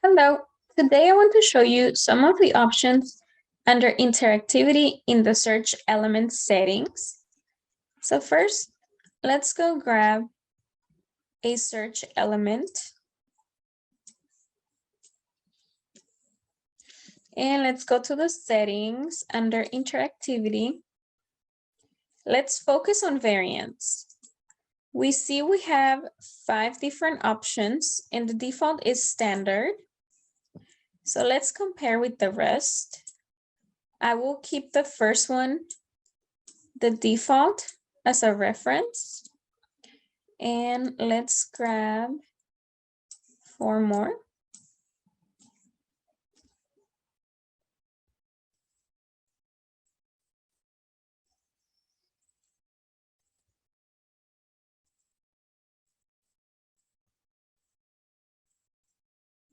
Hello, today I want to show you some of the options under interactivity in the search element settings. So first, let's go grab a search element. And let's go to the settings under interactivity. Let's focus on variants. We see we have 5 different options and the default is standard. So let's compare with the rest. I will keep the first one, the default, as a reference. And let's grab 4 more.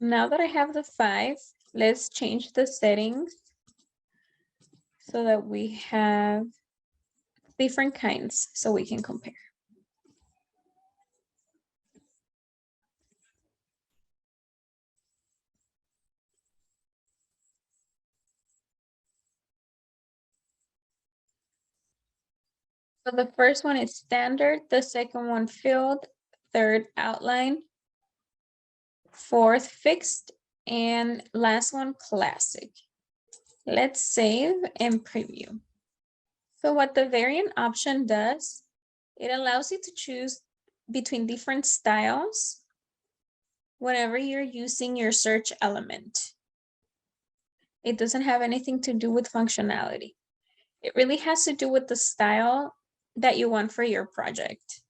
Now that I have the 5, let's change the settings so that we have different kinds so we can compare. So the first one is standard, the second one filled, third outline, fourth fixed, and last one classic. Let's save and preview. So what the variant option does, it allows you to choose between different styles whenever you're using your search element. It doesn't have anything to do with functionality. It really has to do with the style that you want for your project.